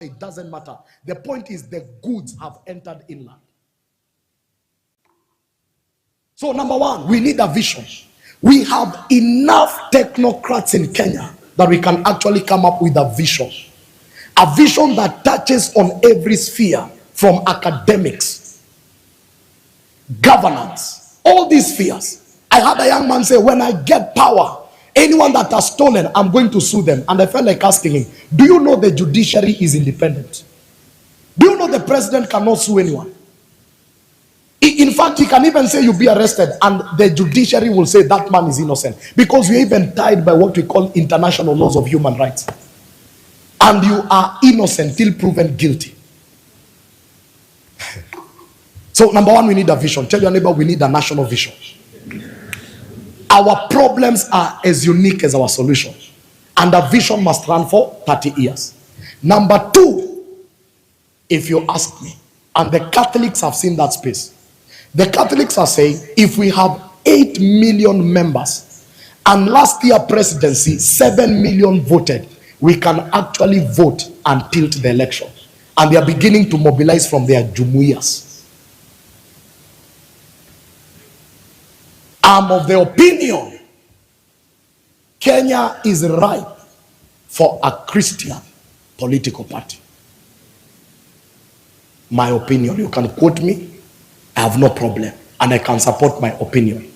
it doesn't matter. The point is the goods have entered inland. So number one, we need a vision. We have enough technocrats in Kenya that we can actually come up with a vision. A vision that touches on every sphere, from academics, governance, all these spheres. I had a young man say, when I get power, anyone that has stolen, I'm going to sue them. And I felt like asking him, do you know the judiciary is independent? Do you know the president cannot sue anyone? In fact, he can even say you be arrested and the judiciary will say that man is innocent, because you're even tied by what we call international laws of human rights. And you are innocent till proven guilty. So number one, we need a vision. Tell your neighbor, we need a national vision. Our problems are as unique as our solutions, and a vision must run for 30 years. Number two, if you ask me, and the Catholics have seen that space, the Catholics are saying, if we have 8 million members and last year presidency 7 million voted, we can actually vote and tilt the election. And they are beginning to mobilize from their jumuiyas. I'm of the opinion Kenya is ripe for a Christian political party. My opinion, you can quote me, I have no problem, and I can support my opinion.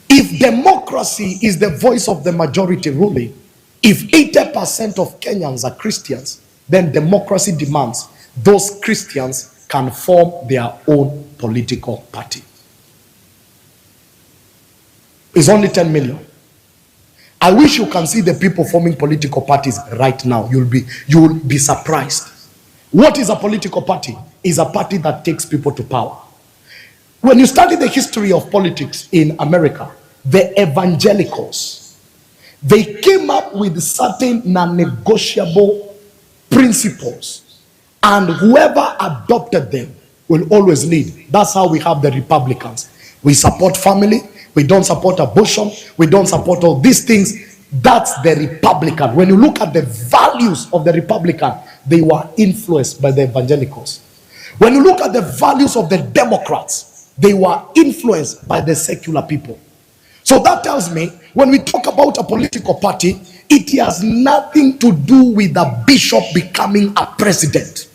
If democracy is the voice of the majority ruling, if 80% of Kenyans are Christians, then democracy demands those Christians can form their own political party. It's only 10 million. I wish you can see the people forming political parties right now. You will be surprised. What is a political party? Is a party that takes people to power. When you study the history of politics in America, the evangelicals, they came up with certain non-negotiable principles, and whoever adopted them will always lead. That's how we have the Republicans. We support family, we don't support abortion, we don't support all these things. That's the Republican. When you look at the values of the Republican, they were influenced by the evangelicals. When you look at the values of the Democrats, they were influenced by the secular people. So that tells me, when we talk about a political party, it has nothing to do with a bishop becoming a president.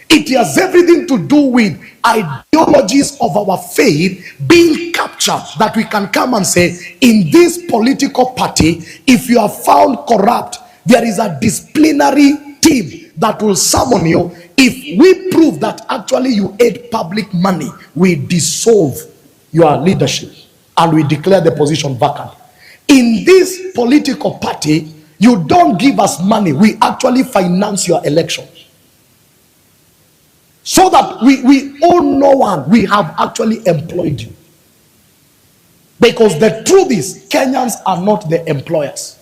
It has everything to do with ideologies of our faith being captured, that we can come and say, in this political party, if you are found corrupt, there is a disciplinary team that will summon you. If we prove that actually you ate public money, we dissolve your leadership and we declare the position vacant. In this political party, you don't give us money, we actually finance your election. So that we owe no one, we have actually employed you. Because the truth is, Kenyans are not the employers.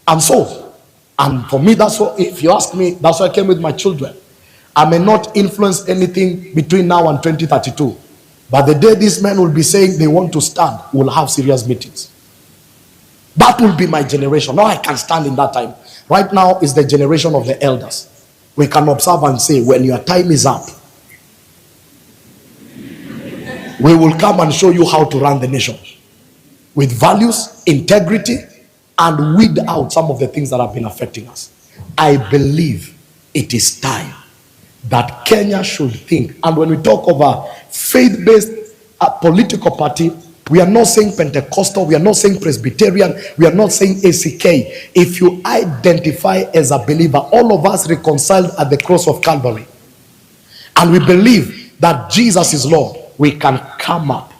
And for me, that's what, if you ask me, that's why I came with my children. I may not influence anything between now and 2032. But the day these men will be saying they want to stand, we'll have serious meetings. That will be my generation. Now I can stand in that time. Right now is the generation of the elders. We can observe and say, when your time is up, we will come and show you how to run the nation. With values, integrity, and weed out some of the things that have been affecting us. I believe it is time that Kenya should think. And when we talk of a faith-based political party, we are not saying Pentecostal, we are not saying Presbyterian, we are not saying ACK. If you identify as a believer, all of us reconciled at the cross of Calvary, and we believe that Jesus is Lord, we can come up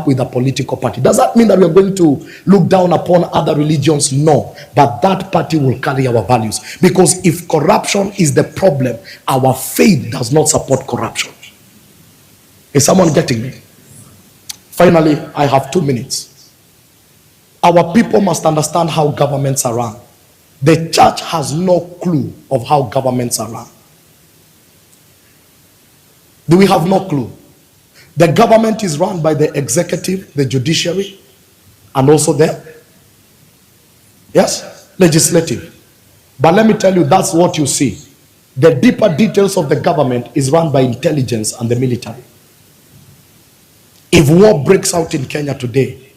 with a political party. Does that mean that we are going to look down upon other religions? No. But that party will carry our values. Because if corruption is the problem, our faith does not support corruption. Is someone getting me? Finally, I have 2 minutes. Our people must understand how governments are run. The church has no clue of how governments are run. Do we have no clue? The government is run by the executive, the judiciary, and also the Yes, legislative. But let me tell you, that's what you see. The deeper details of the government is run by intelligence and the military. If war breaks out in Kenya today,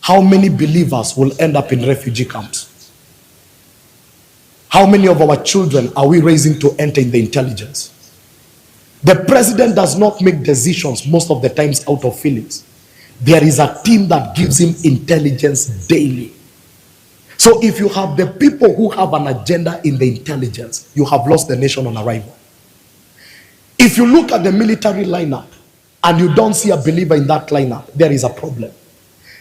how many believers will end up in refugee camps? How many of our children are we raising to enter in the intelligence? The president does not make decisions most of the times out of feelings. There is a team that gives him intelligence daily. So if you have the people who have an agenda in the intelligence, you have lost the nation on arrival. If you look at the military lineup and you don't see a believer in that lineup, there is a problem.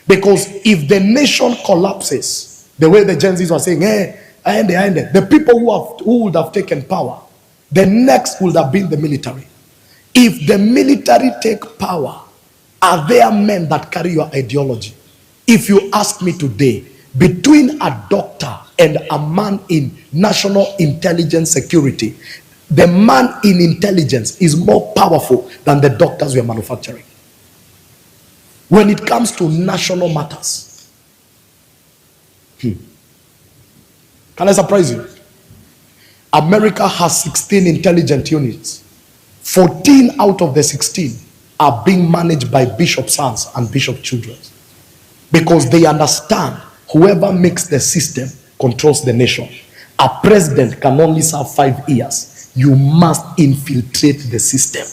Because if the nation collapses, the way the Gen Zs were saying, hey, the people who would have taken power, the next would have been the military. If the military take power, are there men that carry your ideology? If you ask me today, between a doctor and a man in national intelligence security, the man in intelligence is more powerful than the doctors we are manufacturing. When it comes to national matters, can I surprise you? America has 16 intelligence units. 14 out of the 16 are being managed by bishop sons and bishop children, because they understand whoever makes the system controls the nation. A president can only serve 5 years. You must infiltrate the system.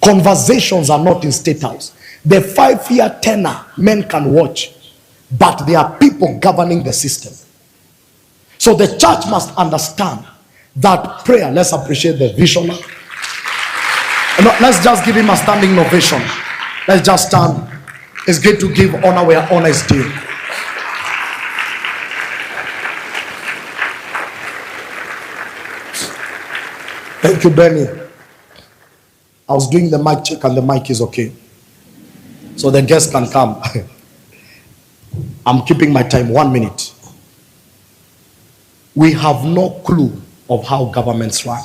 Conversations are not in State House. The 5-year tenure men can watch, but there are people governing the system. So the church must understand that prayer. Let's appreciate the visionary. No, let's just give him a standing ovation. Let's just stand. It's good to give honor where honor is due. Thank you, Benny. I was doing the mic check and the mic is okay. So the guests can come. I'm keeping my time, 1 minute. We have no clue of how governments run.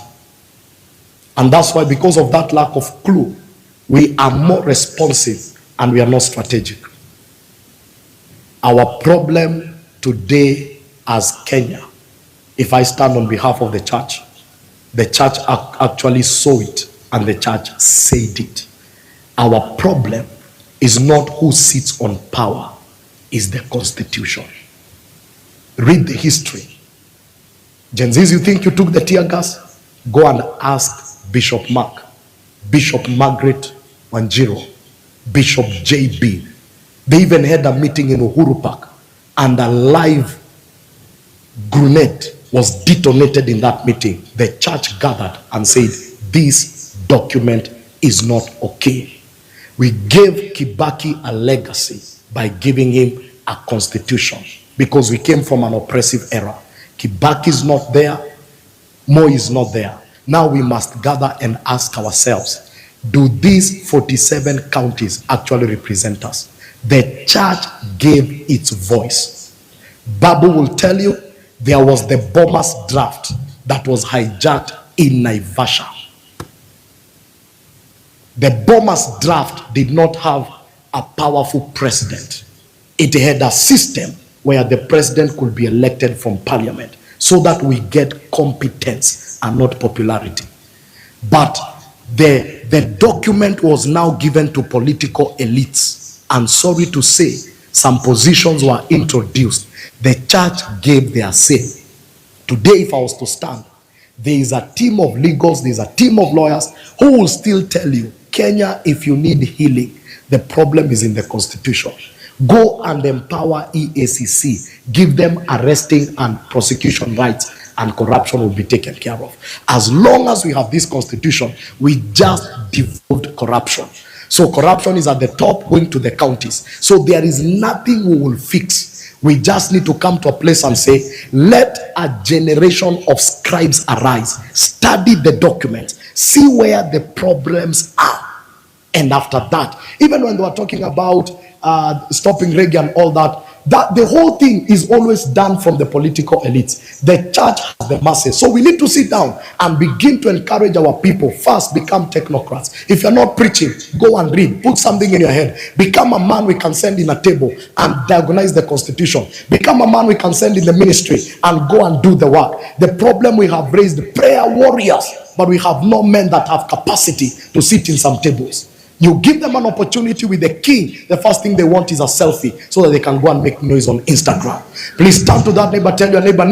And that's why, because of that lack of clue, we are more responsive and we are not strategic. Our problem today as Kenya, if I stand on behalf of the church actually saw it and the church said it. Our problem is not who sits on power, is the constitution. Read the history. Gen Zs, you think you took the tear gas? Go and ask Bishop Mark, Bishop Margaret Wanjiru, Bishop JB. They even had a meeting in Uhuru Park and a live grenade was detonated in that meeting. The church gathered and said, this document is not okay. We gave Kibaki a legacy by giving him a constitution, because we came from an oppressive era. Kibaki is not there, Moi is not there. Now we must gather and ask ourselves, do these 47 counties actually represent us? The church gave its voice. Bible will tell you there was the bombers draft that was hijacked in Naivasha. The bombers draft did not have a powerful president. It had a system where the president could be elected from parliament, so that we get competence and not popularity. But the document was now given to political elites, and sorry to say, some positions were introduced. The church gave their say. Today, if I was to stand, there is a team of legals, there is a team of lawyers who will still tell you, Kenya, if you need healing, the problem is in the constitution. Go and empower EACC. Give them arresting and prosecution rights, and corruption will be taken care of. As long as we have this constitution, we just devolved corruption. So corruption is at the top, going to the counties. So there is nothing we will fix. We just need to come to a place and say, let a generation of scribes arise. Study the documents. See where the problems are. And after that, even when they were talking about stopping reggae and all that, that the whole thing is always done from the political elites. The church has the masses. So we need to sit down and begin to encourage our people. First, become technocrats. If you're not preaching, go and read. Put something in your head. Become a man we can send in a table and diagnose the constitution. Become a man we can send in the ministry and go and do the work. The problem we have raised prayer warriors, but we have no men that have capacity to sit in some tables. You give them an opportunity with the king, the first thing they want is a selfie so that they can go and make noise on Instagram. Please turn to that neighbor, tell your neighbor,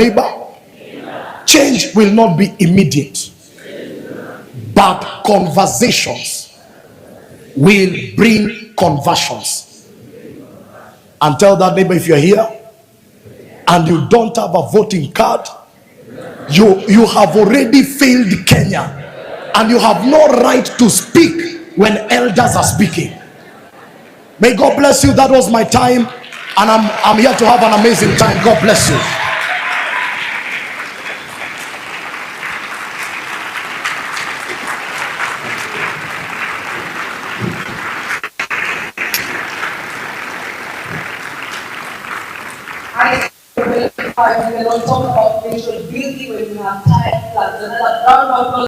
change will not be immediate, but conversations will bring conversions. And tell that neighbor, if you're here and you don't have a voting card, you have already failed Kenya, and you have no right to speak when elders are speaking. May God bless you. That was my time, and I'm here to have an amazing time. God bless you. We cannot talk about nation building when you have time.